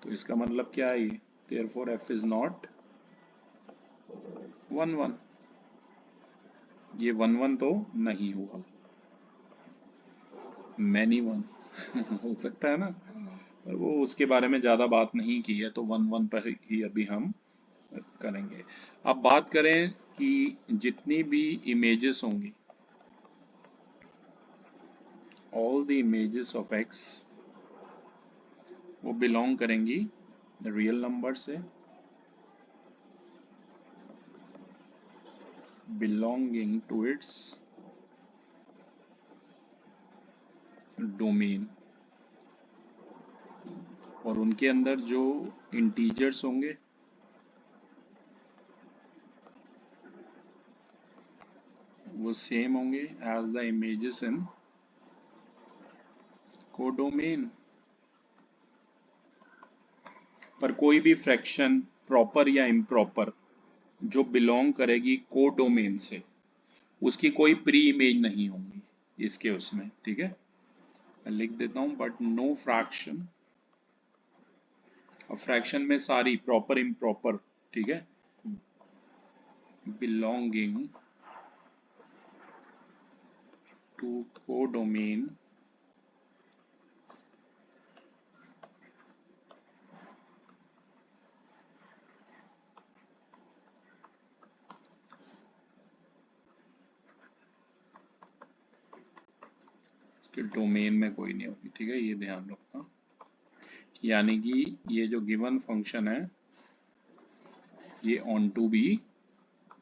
तो इसका मतलब क्या है, therefore f is not 1 1। ये 1 1 तो नहीं हुआ, मैनी 1 हो सकता है ना, पर वो उसके बारे में ज्यादा बात नहीं की है, तो 1 1 पर ही अभी हम करेंगे। अब बात करें कि जितनी भी इमेजेस होंगी, all the images of x वो बिलोंग करेंगी रियल नंबर से, belonging to its डोमेन, और उनके अंदर जो इंटीजर्स होंगे वो सेम होंगे as the images in codomain. पर कोई भी फ्रैक्शन प्रॉपर या इम्प्रॉपर जो बिलोंग करेगी कोडोमेन से, उसकी कोई प्री इमेज नहीं होंगी इसके उसमें। ठीक है, मैं लिख देता हूं, बट नो फ्रैक्शन, और फ्रैक्शन में सारी प्रॉपर इम्प्रॉपर, ठीक है, बिलोंगिंग टू कोडोमेन के डोमेन में कोई नहीं होगी। ठीक है, ये ध्यान रखना। यानी कि ये जो गिवन फंक्शन है ये ऑन टू भी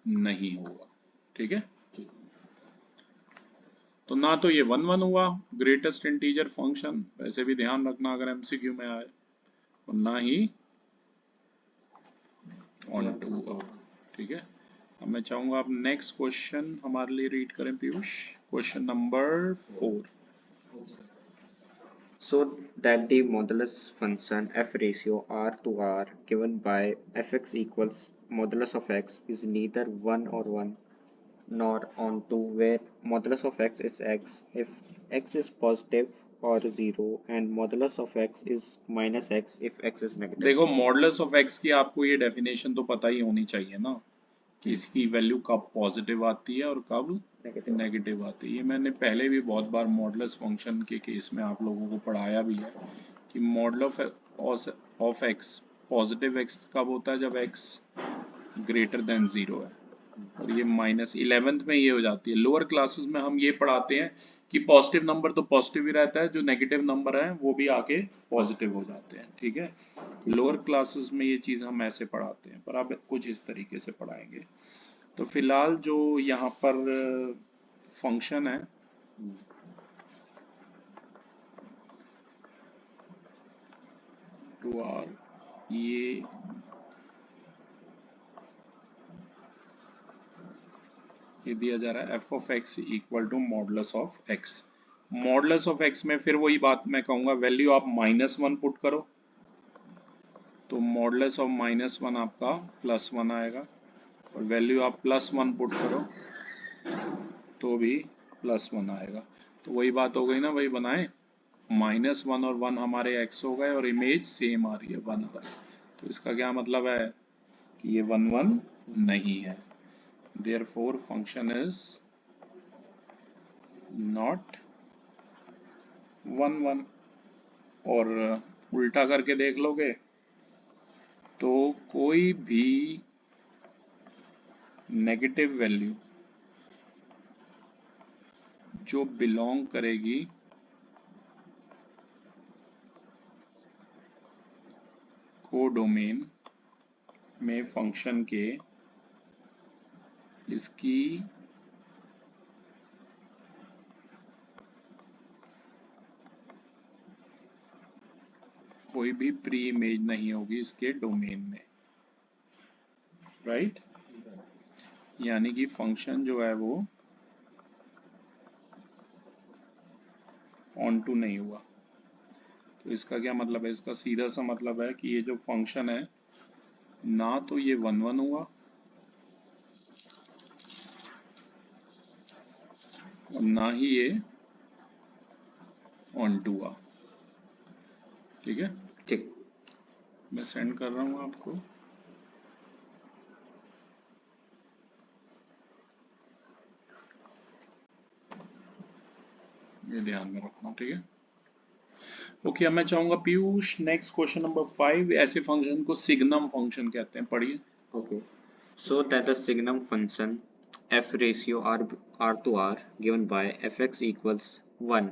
नहीं होगा। ठीक है, तो ना तो ये 1 1 हुआ ग्रेटेस्ट इंटीजर फंक्शन, वैसे भी ध्यान रखना अगर एमसीक्यू में आए, और ना ही ऑन टू हुआ। ठीक है, अब मैं चाहूंगा आप नेक्स्ट क्वेश्चन हमारे लिए रीड करें Piyush, question number 4। So that the modulus function f ratio r to r given by fx equals modulus of x is neither 1 or 1 nor onto where modulus of x is x if x is positive or 0 and modulus of x is minus x if x is negative. देखो मॉडुलस ऑफ एक्स की आपको ये डेफिनेशन तो पता ही होनी चाहिए ना, कि इसकी वैल्यू कब पॉजिटिव आती है और कब नेगेटिव आती है। ये मैंने पहले भी बहुत बार मॉडुलस फंक्शन के केस में आप लोगों को पढ़ाया भी है कि modulus of x positive x कब होता है, जब एक्स ग्रेटर देन 0 है, और ये -11th में ये हो जाती है। लोअर क्लासेस में हम ये पढ़ाते हैं कि पॉजिटिव नंबर तो पॉजिटिव ही रहता है, जो नेगेटिव नंबर है वो भी आके पॉजिटिव हो जाते हैं। ठीक है, लोअर क्लासेस में ये चीज़ हम ऐसे पढ़ाते हैं, पर अब कुछ इस तरीके से पढ़ाएंगे। तो फिलहाल जो यहाँ पर फंक्शन है, टू आर, ये दिया जा रहा है F of X equal to modulus of X. Modulus of X में फिर वही बात मैं कहूंगा, वैल्यू आप -1 पुट करो तो मॉडुलस ऑफ -1 आपका +1 आएगा, और वैल्यू आप +1 पुट करो तो भी +1 आएगा। तो वही बात हो गई ना, वही बनाए, -1 और 1 हमारे x हो गए और इमेज सेम आ रही है 1 पर। तो इसका क्या मतलब है कि ये 1 1 नहीं है, therefore function is not 1 1। और उल्टा करके देख लोगे तो कोई भी नेगेटिव वैल्यू जो बिलोंग करेगी कोडोमेन में फंक्शन के, इसकी कोई भी प्री इमेज नहीं होगी इसके डोमेन में, राइट? यानी कि फंक्शन जो है वो ऑन टू नहीं हुआ। तो इसका क्या मतलब है? इसका सीधा सा मतलब है कि ये जो फंक्शन है, ना तो ये 1 1 हुआ और ना ही ये ऑन टू हुआ। ठीक है, ठीक। मैं सेंड कर रहा हूँ आपको। ये ध्यान में रखना, ठीक है। ओके, अब मैं चाहूंगा पीयूष नेक्स्ट क्वेश्चन नंबर 5। ऐसे फंक्शन को सिग्नम फंक्शन कहते हैं, पढ़िए। Okay. So that the signum function f ratio r to r given by fx equals 1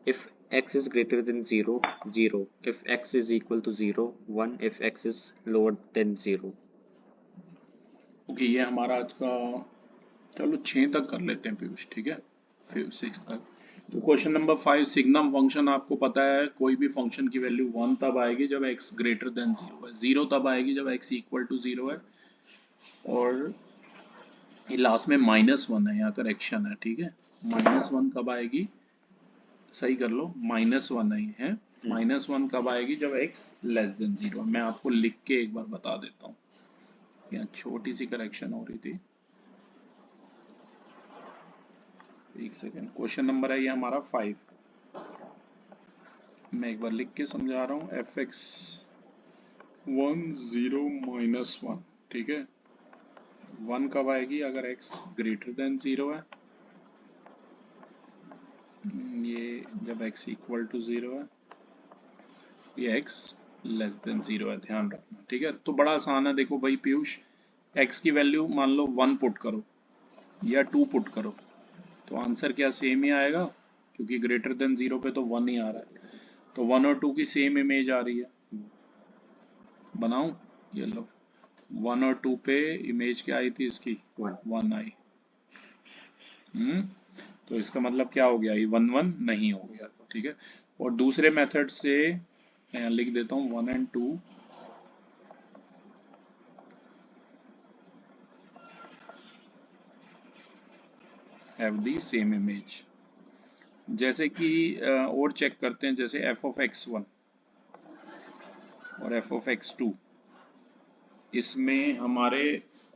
if x is greater than 0 0 if x is equal to 0 1 if x is lower than 0। Okay, ये हमारा आज का, चलो 6 तक कर लेते हैं पीयूष, ठीक है, फिर 6 तक। तो क्वेश्चन नंबर 5, सिग्नम फंक्शन आपको पता है कोई भी फंक्शन की वैल्यू 1 तब आएगी जब x ग्रेटर देन 0 है, 0 तब आएगी जब x इक्वल टू 0 है, और ये लास्ट में -1 है, यहाँ करेक्शन है, ठीक है। -1 कब आएगी, सही कर लो, -1 नहीं है, -1 कब आएगी जब x लेस देन 0। मैं आपको लिख के एक बार बता देता हूँ, यहाँ छोटी सी करेक्शन हो रही थी, एक सेकेंड। क्वेश्चन नंबर है ये हमारा 5, मैं एक बार लिख के समझा रहा हूँ। fx 1 0 -1, ठीक है, 1 कब आएगी अगर x ग्रेटर देन 0 है, ये जब x इक्वल टू 0 है, ये x लेस देन 0 है, ध्यान रखना, ठीक है। तो बड़ा आसान है, देखो भाई पीयूष, x की वैल्यू मान लो 1 पुट करो या 2 पुट करो तो आंसर क्या सेम ही आएगा, क्योंकि ग्रेटर देन 0 पे तो 1 ही आ रहा है। तो 1 और 2 की सेम इमेज आ रही है, बनाऊं, ये लो, 1 और 2 पे इमेज क्या आई थी इसकी, 1 आई। तो इसका मतलब क्या हो गया, ये 1 1 नहीं हो गया, ठीक है। और दूसरे मेथड से मैं लिख देता हूँ 1 and 2 have the same image. जैसे कि और चेक करते हैं, जैसे f of x1 और f of x2, इसमें हमारे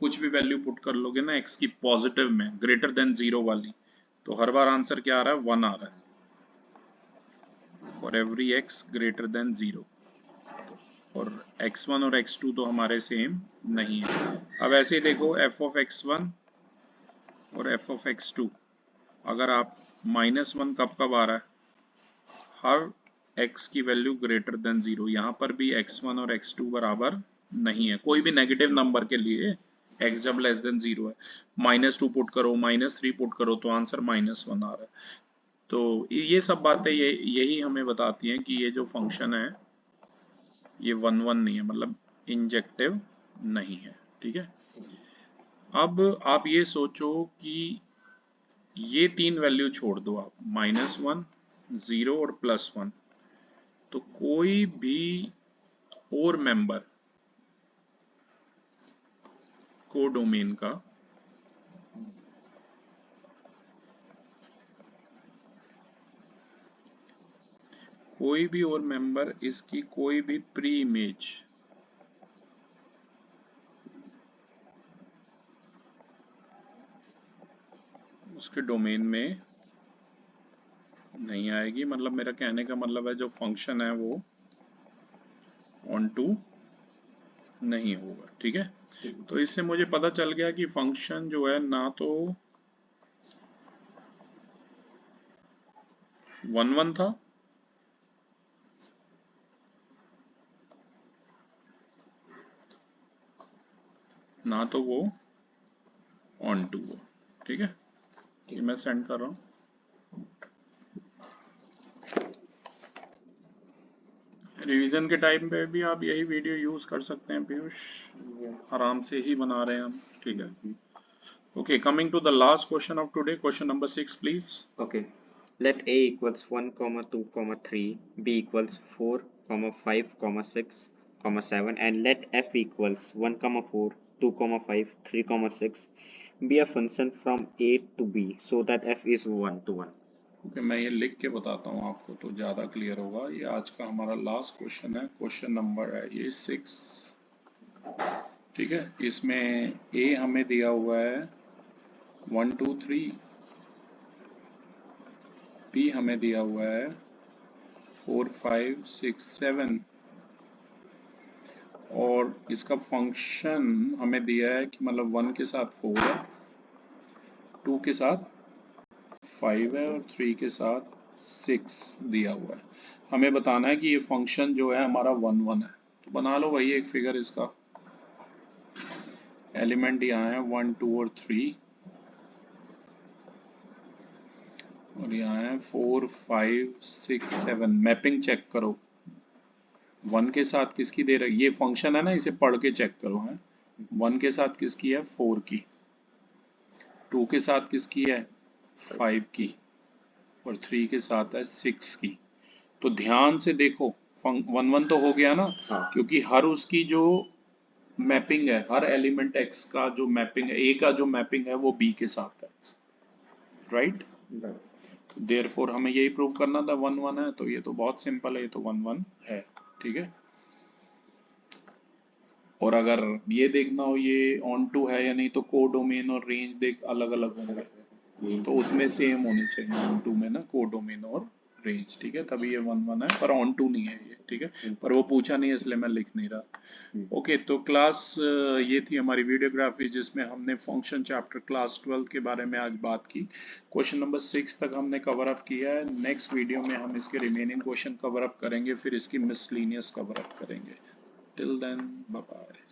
कुछ भी वैल्यू पुट कर लोगे ना x की पॉजिटिव में, ग्रेटर देन 0 वाली, तो हर बार आंसर क्या आ रहा है, 1 आ रहा है, for every x greater than 0। और x1 और x2 तो हमारे सेम नहीं है। अब ऐसे ही देखो f of x1 और f of x2, अगर आप -1 कब कब आ रहा है, हर x की वैल्यू ग्रेटर देन 0, यहाँ पर भी x1 और x2 बराबर नहीं है कोई भी नेगेटिव नंबर के लिए, x जब लेस देन 0 है, -2 पुट करो, -3 पुट करो तो आंसर -1 आ रहा है। तो ये सब बातें यही हमें बताती हैं कि ये जो फंक्शन है ये 1 1 नहीं है, मतलब इंजेक्टिव नहीं है, ठीक है। अब आप ये सोचो कि ये 3 वैल्यू छोड़ दो आप, -1 0 और +1, तो कोई भी और मेंबर कोडोमेन का कोई भी और मेंबर इसकी कोई भी प्री इमेज उसके डोमेन में नहीं आएगी। मतलब मेरा कहने का मतलब है जो फंक्शन है वो ऑन टू नहीं होगा। ठीक है, तो इससे मुझे पता चल गया कि फंक्शन जो है ना तो 1 1 था ना तो वो ऑन टू हो। ठीक है, ये मैं सेंड कर रहा हूँ। रिवीजन के टाइम पे भी आप यही वीडियो यूज कर सकते हैं पीयूष, आराम से ही बना रहे हैं हम। ठीक है, okay, coming to the last question of today, question number 6 please. Okay. Let a equals 1, 2, 3, b equals 4, 5, 6, 7, and let f equals 1, 4, 2, 5, 3, 6 be a function from a to b so that f is 1 to 1. Okay, मैं ये लिख के बताता हूँ आपको तो ज़्यादा क्लियर होगा। ये आज का हमारा लास्ट क्वेश्चन है, क्वेश्चन नंबर है ये 6। ठीक है, इसमें ए हमें दिया हुआ है 1 2 3, बी हमें दिया हुआ है 4 5 6 7, और इसका फंक्शन हमें दिया है कि मतलब 1 के साथ 4 है, 2 के साथ 5 है और 3 के साथ 6 दिया हुआ है। हमें बताना है कि ये फंक्शन जो है हमारा 1 1 है। तो बना लो वही एक फिगर, इसका एलिमेंट यहाँ है 1 2 और 3, और यहाँ है 4 5 6 7। मैपिंग चेक करो, 1 के साथ किसकी दे रही, ये फंक्शन है ना, इसे पढ़ के चेक करो है। 1 के साथ किसकी है 4 की, 2 के साथ किसकी है 5 की, और 3 के साथ है 6 की। तो ध्यान से देखो, 1 1 तो हो गया ना, क्योंकि हर उसकी जो मैपिंग है, हर एलिमेंट एक्स का जो मैपिंग है, ए का जो मैपिंग है वो बी के साथ है, राइट। तो देयरफॉर हमें यही प्रूव करना था 1 1 है, तो ये तो बहुत सिंपल है, ये तो 1 1 है। ठीक है, और अगर ये देखना हो ये ऑन टू है या नहीं, तो कोडोमेन और रेंज देख अलग अलग होंगे, तो उसमें सेम होने चाहिए ऑन टू में ना, कोडोमेन और रेंज। ठीक है, तभी ये 1 1 है, पर ऑन टू नहीं है ये। ठीक है, पर वो पूछा नहीं है इसलिए मैं लिख नहीं रहा। ओके, तो क्लास ये थी हमारी वीडियोग्राफी, जिसमें हमने फंक्शन चैप्टर क्लास 12 के बारे में आज बात की। क्वेश्चन नंबर 6 तक हमने कवर अप किया है। नेक्स्ट वीडियो में हम इसके रिमेनिंग क्वेश्चन कवर अप करेंगे, फिर इसकी मिसलिनियस कवर अप करेंगे। Till then, bye bye.